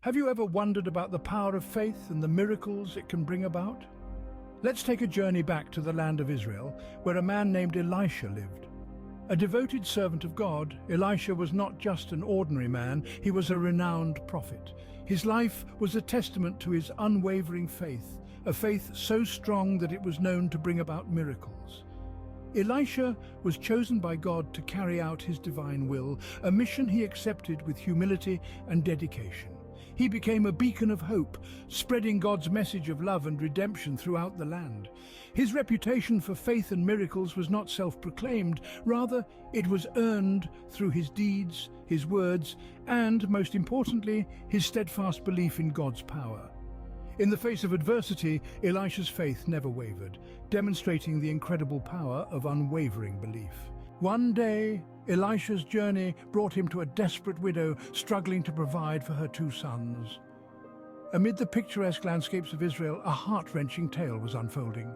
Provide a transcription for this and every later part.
Have you ever wondered about the power of faith and the miracles it can bring about? Let's take a journey back to the land of Israel, where a man named Elisha lived. A devoted servant of God, Elisha was not just an ordinary man, he was a renowned prophet. His life was a testament to his unwavering faith, a faith so strong that it was known to bring about miracles. Elisha was chosen by God to carry out his divine will, a mission he accepted with humility and dedication. He became a beacon of hope, spreading God's message of love and redemption throughout the land. His reputation for faith and miracles was not self-proclaimed, rather it was earned through his deeds, his words, and, most importantly, his steadfast belief in God's power. In the face of adversity, Elisha's faith never wavered, demonstrating the incredible power of unwavering belief. One day, Elisha's journey brought him to a desperate widow struggling to provide for her two sons. Amid the picturesque landscapes of Israel, a heart-wrenching tale was unfolding.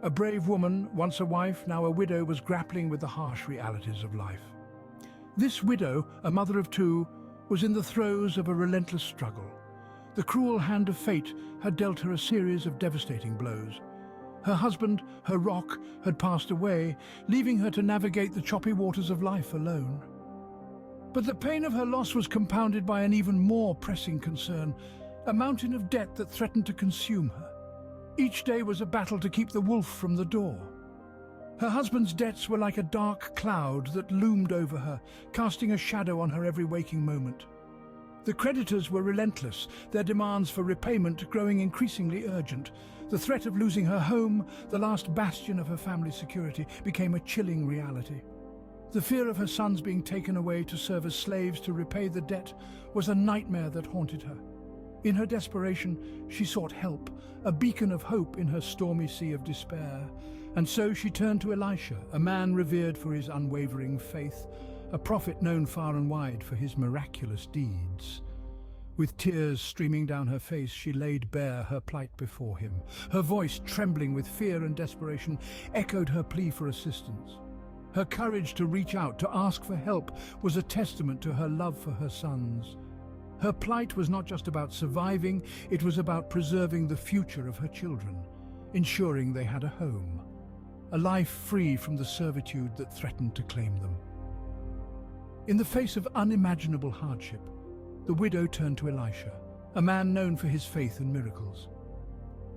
A brave woman, once a wife, now a widow, was grappling with the harsh realities of life. This widow, a mother of two, was in the throes of a relentless struggle. The cruel hand of fate had dealt her a series of devastating blows. Her husband, her rock, had passed away, leaving her to navigate the choppy waters of life alone. But the pain of her loss was compounded by an even more pressing concern, a mountain of debt that threatened to consume her. Each day was a battle to keep the wolf from the door. Her husband's debts were like a dark cloud that loomed over her, casting a shadow on her every waking moment. The creditors were relentless, their demands for repayment growing increasingly urgent. The threat of losing her home, the last bastion of her family's security, became a chilling reality. The fear of her sons being taken away to serve as slaves to repay the debt was a nightmare that haunted her. In her desperation, she sought help, a beacon of hope in her stormy sea of despair. And so she turned to Elisha, a man revered for his unwavering faith, a prophet known far and wide for his miraculous deeds. With tears streaming down her face, she laid bare her plight before him. Her voice, trembling with fear and desperation, echoed her plea for assistance. Her courage to reach out, to ask for help, was a testament to her love for her sons. Her plight was not just about surviving, it was about preserving the future of her children, ensuring they had a home, a life free from the servitude that threatened to claim them. In the face of unimaginable hardship, the widow turned to Elisha, a man known for his faith and miracles.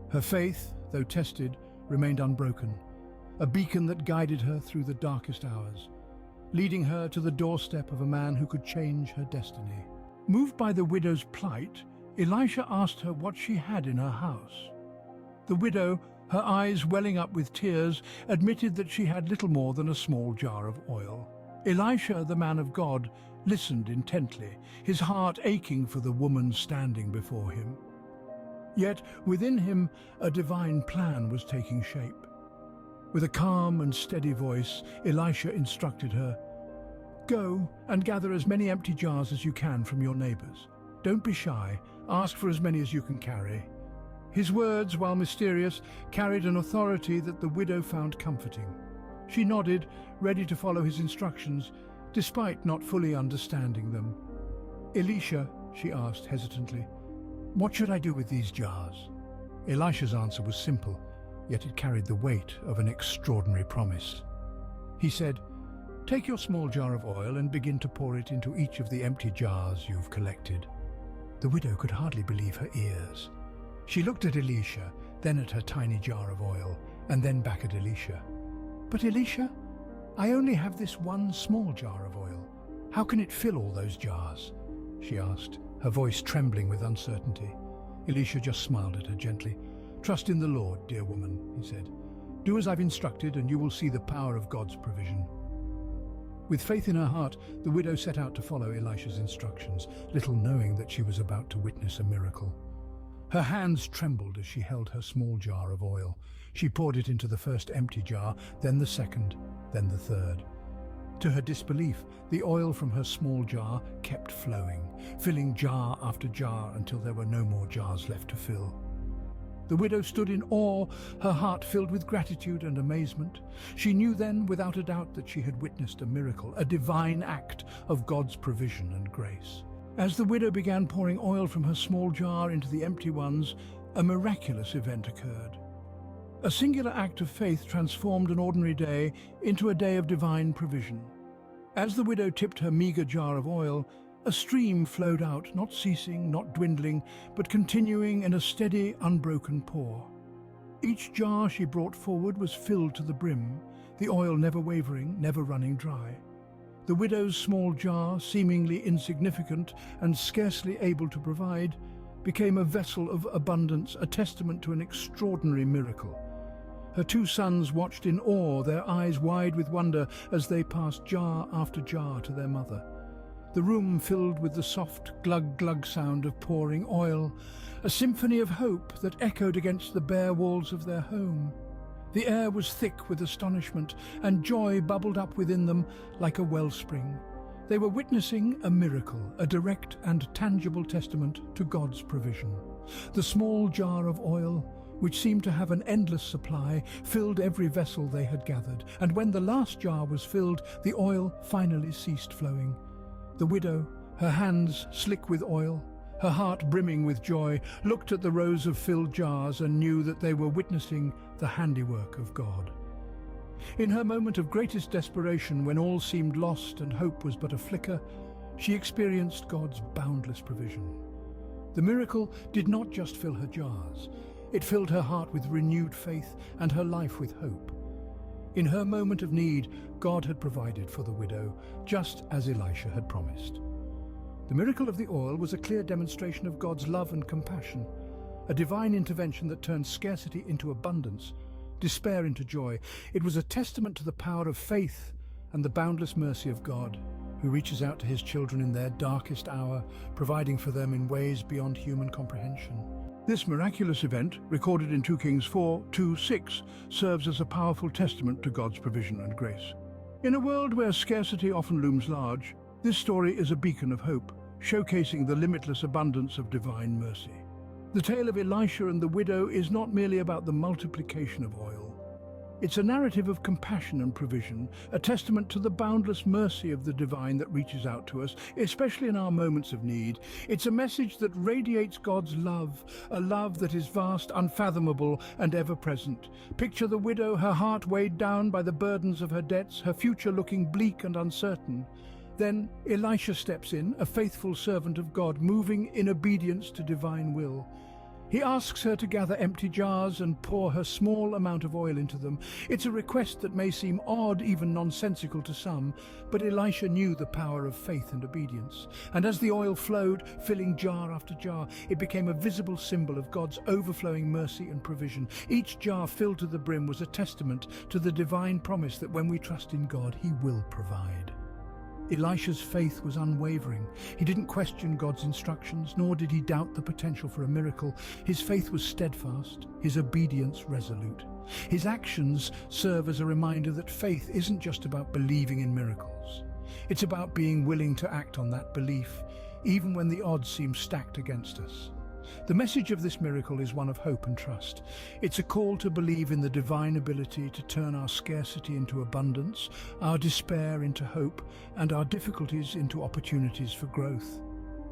Her faith, though tested, remained unbroken, a beacon that guided her through the darkest hours, leading her to the doorstep of a man who could change her destiny. Moved by the widow's plight, Elisha asked her what she had in her house. The widow, her eyes welling up with tears, admitted that she had little more than a small jar of oil. Elisha, the man of God, listened intently, his heart aching for the woman standing before him. Yet within him a divine plan was taking shape. With a calm and steady voice, Elisha instructed her, "Go and gather as many empty jars as you can from your neighbors. Don't be shy, ask for as many as you can carry." His words, while mysterious, carried an authority that the widow found comforting. She nodded, ready to follow his instructions, despite not fully understanding them. "Elisha," she asked hesitantly, "what should I do with these jars?" Elisha's answer was simple, yet it carried the weight of an extraordinary promise. He said, "Take your small jar of oil and begin to pour it into each of the empty jars you've collected." The widow could hardly believe her ears. She looked at Elisha, then at her tiny jar of oil, and then back at Elisha. "But Elisha, I only have this one small jar of oil. How can it fill all those jars?" she asked, her voice trembling with uncertainty. Elisha just smiled at her gently. "Trust in the Lord, dear woman," he said. "Do as I've instructed and you will see the power of God's provision." With faith in her heart, the widow set out to follow Elisha's instructions, little knowing that she was about to witness a miracle. Her hands trembled as she held her small jar of oil. She poured it into the first empty jar, then the second, then the third. To her disbelief, the oil from her small jar kept flowing, filling jar after jar until there were no more jars left to fill. The widow stood in awe, her heart filled with gratitude and amazement. She knew then, without a doubt, that she had witnessed a miracle, a divine act of God's provision and grace. As the widow began pouring oil from her small jar into the empty ones, a miraculous event occurred. A singular act of faith transformed an ordinary day into a day of divine provision. As the widow tipped her meager jar of oil, a stream flowed out, not ceasing, not dwindling, but continuing in a steady, unbroken pour. Each jar she brought forward was filled to the brim, the oil never wavering, never running dry. The widow's small jar, seemingly insignificant and scarcely able to provide, became a vessel of abundance, a testament to an extraordinary miracle. Her two sons watched in awe, their eyes wide with wonder, as they passed jar after jar to their mother. The room filled with the soft glug-glug sound of pouring oil, a symphony of hope that echoed against the bare walls of their home. The air was thick with astonishment, and joy bubbled up within them like a wellspring. They were witnessing a miracle, a direct and tangible testament to God's provision. The small jar of oil, which seemed to have an endless supply, filled every vessel they had gathered, and when the last jar was filled, the oil finally ceased flowing. The widow, her hands slick with oil, her heart brimming with joy, looked at the rows of filled jars and knew that they were witnessing the handiwork of God. In her moment of greatest desperation, when all seemed lost and hope was but a flicker, she experienced God's boundless provision. The miracle did not just fill her jars, it filled her heart with renewed faith and her life with hope. In her moment of need, God had provided for the widow, just as Elisha had promised. The miracle of the oil was a clear demonstration of God's love and compassion, a divine intervention that turned scarcity into abundance, despair into joy. It was a testament to the power of faith and the boundless mercy of God, who reaches out to his children in their darkest hour, providing for them in ways beyond human comprehension. This miraculous event, recorded in 2 Kings 4:2-6, serves as a powerful testament to God's provision and grace. In a world where scarcity often looms large, this story is a beacon of hope, showcasing the limitless abundance of divine mercy. The tale of Elisha and the widow is not merely about the multiplication of oil. It's a narrative of compassion and provision, a testament to the boundless mercy of the divine that reaches out to us, especially in our moments of need. It's a message that radiates God's love, a love that is vast, unfathomable, and ever-present. Picture the widow, her heart weighed down by the burdens of her debts, her future looking bleak and uncertain. Then Elisha steps in, a faithful servant of God, moving in obedience to divine will. He asks her to gather empty jars and pour her small amount of oil into them. It's a request that may seem odd, even nonsensical to some, but Elisha knew the power of faith and obedience. And as the oil flowed, filling jar after jar, it became a visible symbol of God's overflowing mercy and provision. Each jar filled to the brim was a testament to the divine promise that when we trust in God, he will provide. Elisha's faith was unwavering. He didn't question God's instructions, nor did he doubt the potential for a miracle. His faith was steadfast, his obedience resolute. His actions serve as a reminder that faith isn't just about believing in miracles. It's about being willing to act on that belief, even when the odds seem stacked against us. The message of this miracle is one of hope and trust. It's a call to believe in the divine ability to turn our scarcity into abundance, our despair into hope, and our difficulties into opportunities for growth.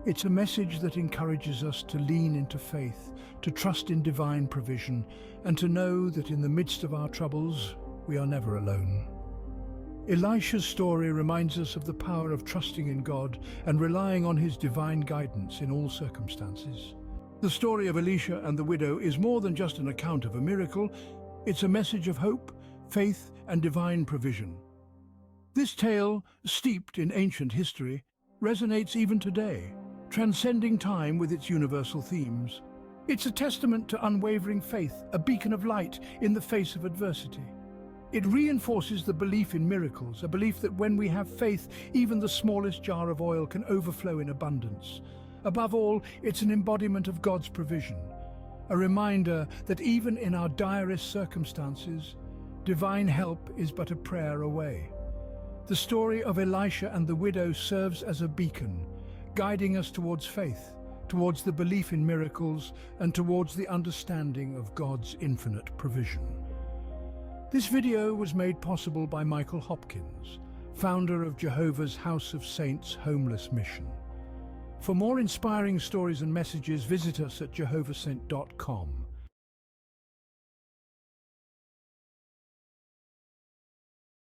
It's a message that encourages us to lean into faith, to trust in divine provision, and to know that in the midst of our troubles, we are never alone. Elisha's story reminds us of the power of trusting in God and relying on his divine guidance in all circumstances. The story of Elisha and the widow is more than just an account of a miracle. It's a message of hope, faith, and divine provision. This tale, steeped in ancient history, resonates even today, transcending time with its universal themes. It's a testament to unwavering faith, a beacon of light in the face of adversity. It reinforces the belief in miracles, a belief that when we have faith, even the smallest jar of oil can overflow in abundance. Above all, it's an embodiment of God's provision, a reminder that even in our direst circumstances, divine help is but a prayer away. The story of Elisha and the widow serves as a beacon, guiding us towards faith, towards the belief in miracles, and towards the understanding of God's infinite provision. This video was made possible by Hopkins, founder of Jehovah's House of Saints Homeless Mission. For more inspiring stories and messages, visit us at jehovahsent.com.